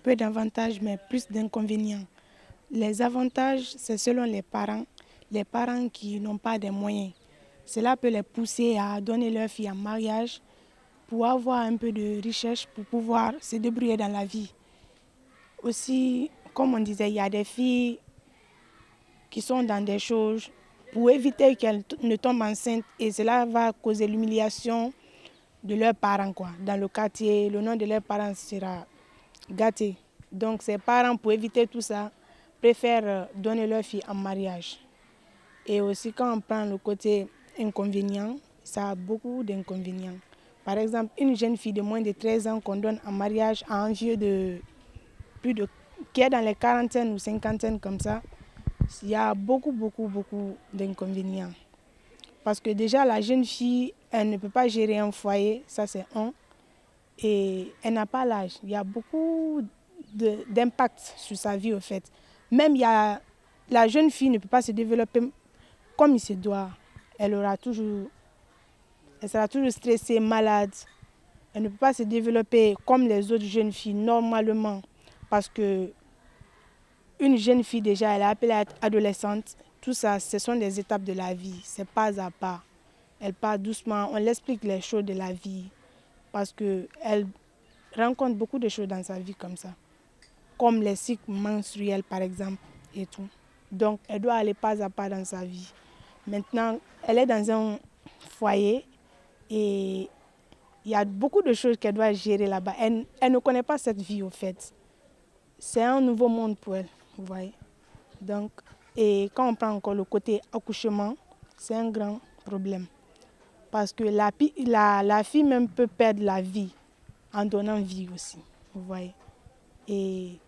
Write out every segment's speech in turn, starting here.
peu d'avantages, mais plus d'inconvénients. Les avantages, c'est selon les parents qui n'ont pas de moyens. Cela peut les pousser à donner leur fille en mariage pour avoir un peu de richesse, pour pouvoir se débrouiller dans la vie. Aussi, comme on disait, il y a des filles qui sont dans des choses pour éviter qu'elles ne tombent enceintes et cela va causer l'humiliation de leurs parents, quoi. Dans le quartier, le nom de leurs parents sera gâté. Donc ces parents, pour éviter tout ça, préfèrent donner leur fille en mariage. Et aussi quand on prend le côté inconvénient, ça a beaucoup d'inconvénients. Par exemple, une jeune fille de moins de 13 ans qu'on donne en mariage à un vieux qui est dans les quarantaines ou cinquantaines comme ça, il y a beaucoup d'inconvénients. Parce que déjà, la jeune fille, elle ne peut pas gérer un foyer, ça c'est un. Et elle n'a pas l'âge. Il y a beaucoup d'impact sur sa vie, au fait. Même la jeune fille ne peut pas se développer comme il se doit. Elle sera toujours stressée, malade. Elle ne peut pas se développer comme les autres jeunes filles, normalement. Parce que une jeune fille, déjà, elle est appelée à être adolescente. Tout ça, ce sont des étapes de la vie. C'est pas à pas. Elle part doucement. On l'explique les choses de la vie. Parce qu'elle rencontre beaucoup de choses dans sa vie comme ça. Comme les cycles menstruels, par exemple, et tout. Donc, elle doit aller pas à pas dans sa vie. Maintenant, elle est dans un foyer et il y a beaucoup de choses qu'elle doit gérer là-bas. Elle ne connaît pas cette vie, au fait. C'est un nouveau monde pour elle, vous voyez. Donc, et quand on prend encore le côté accouchement, c'est un grand problème. Parce que la fille même peut perdre la vie en donnant vie aussi, vous voyez. Et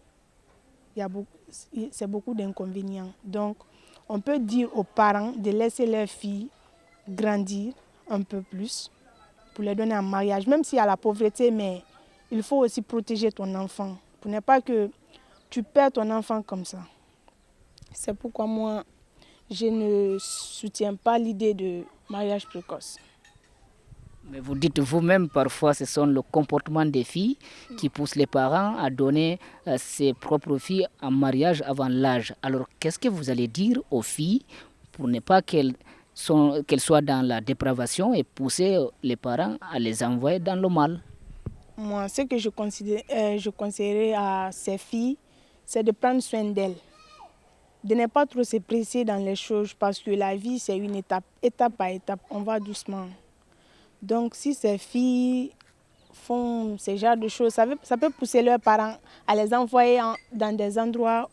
c'est beaucoup d'inconvénients. Donc, on peut dire aux parents de laisser leur fille grandir un peu plus pour les donner en mariage, même s'il y a la pauvreté, mais il faut aussi protéger ton enfant pour ne pas que tu perds ton enfant comme ça. C'est pourquoi moi, je ne soutiens pas l'idée de mariage précoce. Mais vous dites vous-même, parfois, ce sont le comportement des filles qui poussent les parents à donner ses propres filles en mariage avant l'âge. Alors, qu'est-ce que vous allez dire aux filles pour ne pas qu'elles soient dans la dépravation et pousser les parents à les envoyer dans le mal? Moi, ce que je conseillerais à ces filles, c'est de prendre soin d'elles. De ne pas trop se presser dans les choses parce que la vie, c'est une étape par étape. On va doucement. Donc, si ces filles font ce genre de choses, ça peut pousser leurs parents à les envoyer dans des endroits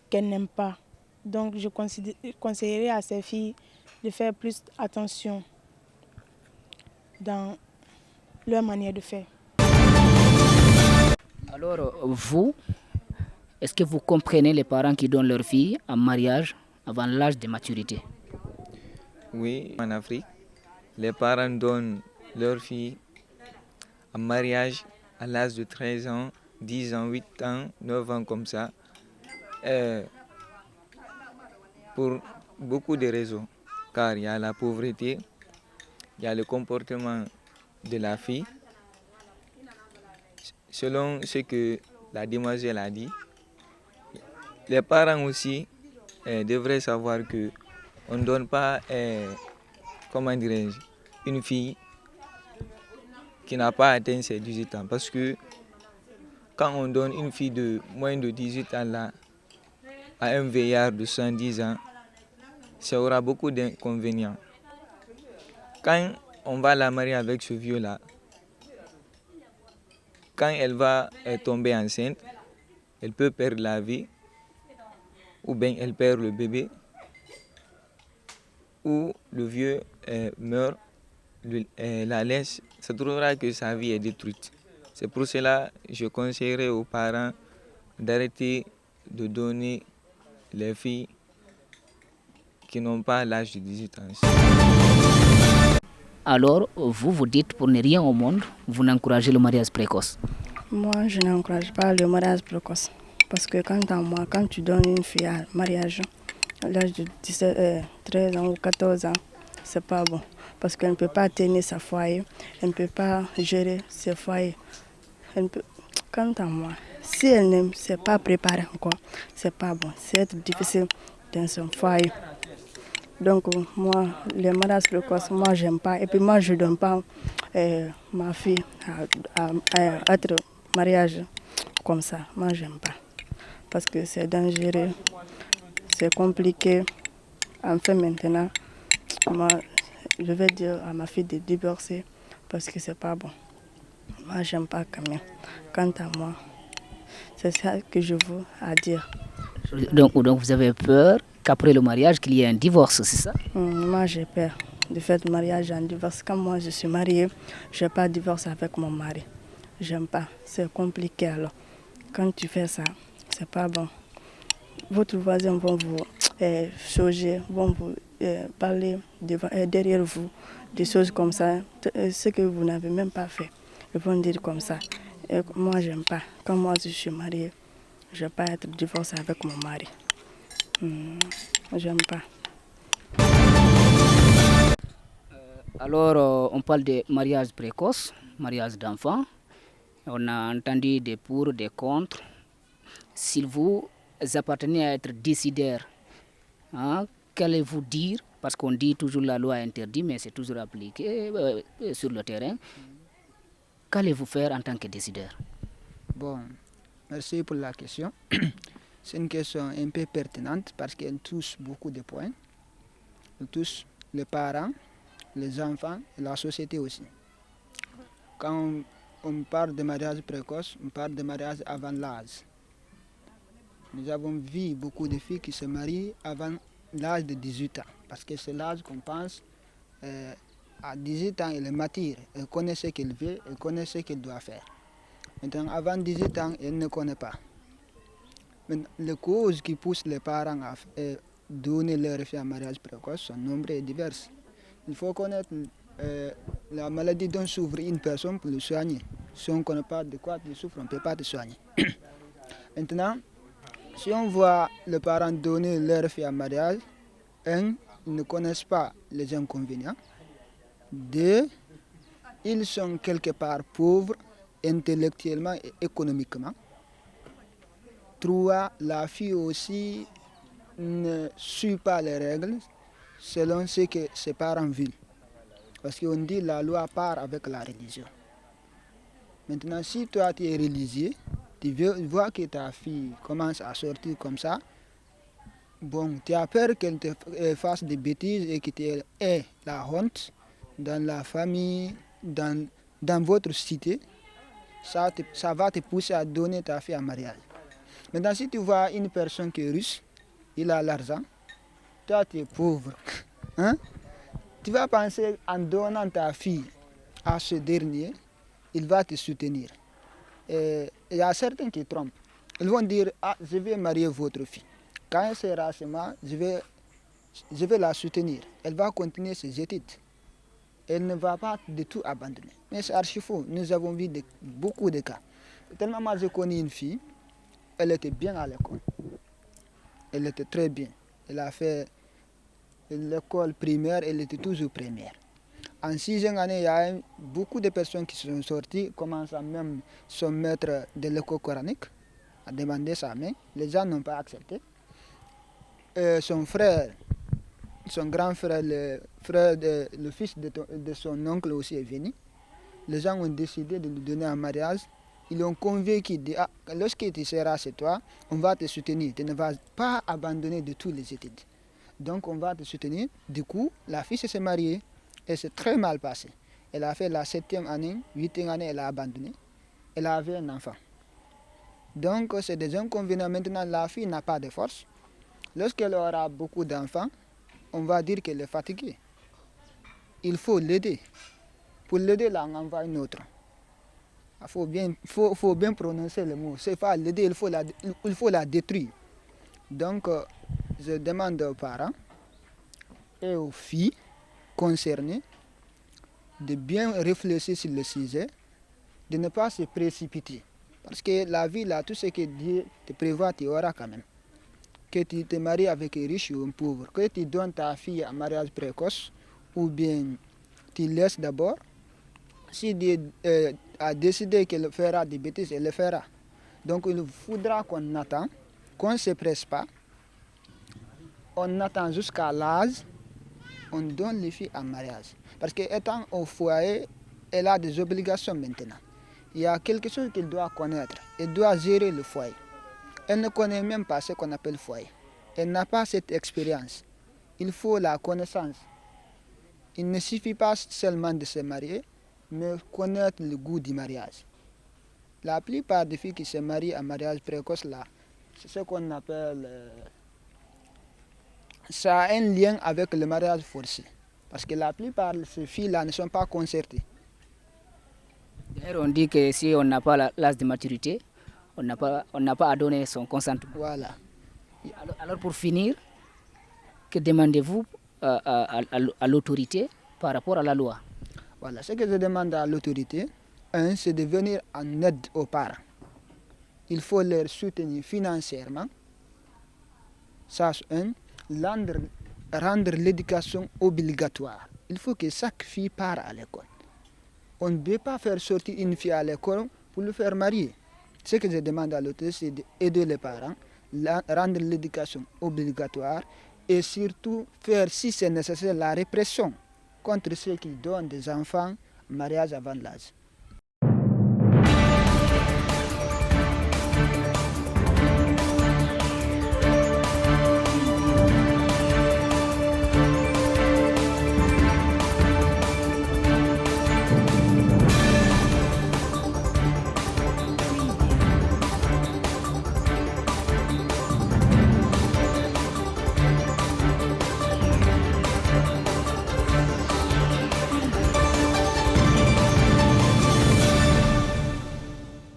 qu'elles n'aiment pas. Donc, je conseillerais à ces filles de faire plus attention dans leur manière de faire. Alors, vous, est-ce que vous comprenez les parents qui donnent leur fille en mariage avant l'âge de maturité? Oui, en Afrique, les parents donnent leur fille en mariage à l'âge de 13 ans, 10 ans, 8 ans, 9 ans comme ça, pour beaucoup de raisons. Car il y a la pauvreté, il y a le comportement de la fille. Selon ce que la demoiselle a dit, les parents aussi devraient savoir que on ne donne pas, une fille qui n'a pas atteint ses 18 ans. Parce que quand on donne une fille de moins de 18 ans là, à un vieillard de 110 ans, ça aura beaucoup d'inconvénients. Quand on va la marier avec ce vieux-là, quand elle va tomber enceinte, elle peut perdre la vie, ou bien elle perd le bébé, ou le vieux meurt, la laisse, ça trouvera que sa vie est détruite. C'est pour cela que je conseillerais aux parents d'arrêter de donner les filles qui n'ont pas l'âge de 18 ans. Alors, vous dites pour ne rien au monde, vous n'encouragez le mariage précoce? Moi, je n'encourage pas le mariage précoce. Parce que quand tu donnes une fille à mariage à l'âge de 13 ans ou 14 ans, c'est pas bon. Parce qu'elle ne peut pas tenir sa foyer, elle ne peut pas gérer ses foyers. Quant à moi, si elle ne s'est pas préparée encore, c'est pas bon. C'est être difficile dans son foyer. Donc moi, les mariages précoces, moi j'aime pas. Et puis moi je donne pas ma fille à être mariage comme ça. Moi j'aime pas. Parce que c'est dangereux, c'est compliqué. Enfin maintenant, moi je vais dire à ma fille de divorcer parce que c'est pas bon. Moi j'aime pas quand même. Quant à moi, c'est ça que je veux à dire. Donc vous avez peur qu'après le mariage, qu'il y ait un divorce, c'est ça? Moi j'ai peur de faire le mariage en divorce. Quand moi je suis mariée, je ne vais pas divorcer avec mon mari. J'aime pas, c'est compliqué alors. Quand tu fais ça, c'est pas bon. Votre voisin vont vous changer, vont vous parler derrière vous, des choses comme ça, ce que vous n'avez même pas fait. Ils vont dire comme ça. Et moi j'aime pas. Quand moi je suis mariée, je ne vais pas être divorcée avec mon mari. J'aime pas. Alors, on parle de mariage précoce, mariage d'enfants. On a entendu des pour, des contre. Si vous appartenez à être décideur, qu'allez-vous dire? Parce qu'on dit toujours la loi interdit, mais c'est toujours appliqué sur le terrain. Qu'allez-vous faire en tant que décideur? Bon, merci pour la question. C'est une question un peu pertinente parce qu'elle touche beaucoup de points. Elle touche les parents, les enfants et la société aussi. Quand on parle de mariage précoce, on parle de mariage avant l'âge. Nous avons vu beaucoup de filles qui se marient avant l'âge de 18 ans, parce que c'est l'âge qu'on pense, à 18 ans, elle est mature, elle connaît ce qu'elle veut, elle connaît ce qu'elle doit faire. Maintenant, avant 18 ans, elle ne connaît pas. Mais les causes qui poussent les parents à donner leur fille en mariage précoce sont nombreuses et diverses. Il faut connaître la maladie dont souffre une personne pour le soigner. Si on ne connaît pas de quoi tu souffres, on ne peut pas te soigner. Maintenant, si on voit les parents donner leur fille en mariage, un, ils ne connaissent pas les inconvénients. Deux, ils sont quelque part pauvres, intellectuellement et économiquement. Trois, la fille aussi ne suit pas les règles selon ce que ses parents veulent. Parce qu'on dit la loi part avec la religion. Maintenant, si toi tu es religieux, tu vois que ta fille commence à sortir comme ça, bon, tu as peur qu'elle te fasse des bêtises et que tu aies la honte dans la famille, dans votre cité, ça va te pousser à donner ta fille en mariage. Maintenant, si tu vois une personne qui est riche, il a l'argent, toi tu es pauvre, hein? Tu vas penser en donnant ta fille à ce dernier, il va te soutenir. Et il y a certains qui trompent. Ils vont dire, je vais marier votre fille. Quand elle sera chez moi, je vais la soutenir. Elle va continuer ses études. Elle ne va pas du tout abandonner. Mais c'est archi faux. Nous avons vu beaucoup de cas. Tellement moi je connais une fille, elle était bien à l'école. Elle était très bien. Elle a fait l'école primaire, elle était toujours première. En 6e année, il y a beaucoup de personnes qui sont sorties, commençant même son maître de l'école coranique à demander sa main. Les gens n'ont pas accepté. Son frère, son grand frère, le fils de son oncle aussi est venu. Les gens ont décidé de lui donner un mariage. Ils l'ont convaincu, lorsque tu seras chez toi, on va te soutenir. Tu ne vas pas abandonner de tous les études. Donc on va te soutenir. Du coup, la fille s'est mariée et c'est très mal passé. Elle a fait la 7e année, 8e année, elle a abandonné. Elle avait un enfant. Donc c'est des inconvénients. Maintenant, la fille n'a pas de force. Lorsqu'elle aura beaucoup d'enfants, on va dire qu'elle est fatiguée. Il faut l'aider. Pour l'aider, là, on envoie une autre. Il faut bien prononcer le mot. C'est pas l'aider, il faut la détruire. Donc, je demande aux parents et aux filles concernées de bien réfléchir sur le sujet, de ne pas se précipiter. Parce que la vie, là, tout ce que Dieu te prévoit, tu auras quand même. Que tu te maries avec un riche ou un pauvre, que tu donnes ta fille en mariage précoce, ou bien tu laisses d'abord. Si Dieu a décidé qu'elle fera des bêtises, elle le fera. Donc il faudra qu'on attend, qu'on ne se presse pas. On attend jusqu'à l'âge, on donne les filles en mariage. Parce qu'étant au foyer, elle a des obligations maintenant. Il y a quelque chose qu'elle doit connaître. Elle doit gérer le foyer. Elle ne connaît même pas ce qu'on appelle foyer. Elle n'a pas cette expérience. Il faut la connaissance. Il ne suffit pas seulement de se marier, mais connaître le goût du mariage. La plupart des filles qui se marient à mariage précoce, là, c'est ce qu'on appelle... ça a un lien avec le mariage forcé. Parce que la plupart de ces filles-là ne sont pas concertées. D'ailleurs, on dit que si on n'a pas l'âge de maturité, on n'a pas à donner son consentement. Voilà. Alors pour finir, que demandez-vous à l'autorité par rapport à la loi? Voilà, ce que je demande à l'autorité, c'est de venir en aide aux parents. Il faut les soutenir financièrement. Ça, rendre l'éducation obligatoire. Il faut que chaque fille parte à l'école. On ne peut pas faire sortir une fille à l'école pour le faire marier. Ce que je demande à l'autorité, c'est d'aider les parents, rendre l'éducation obligatoire et surtout faire, si c'est nécessaire, la répression contre ceux qui donnent des enfants en mariage avant l'âge.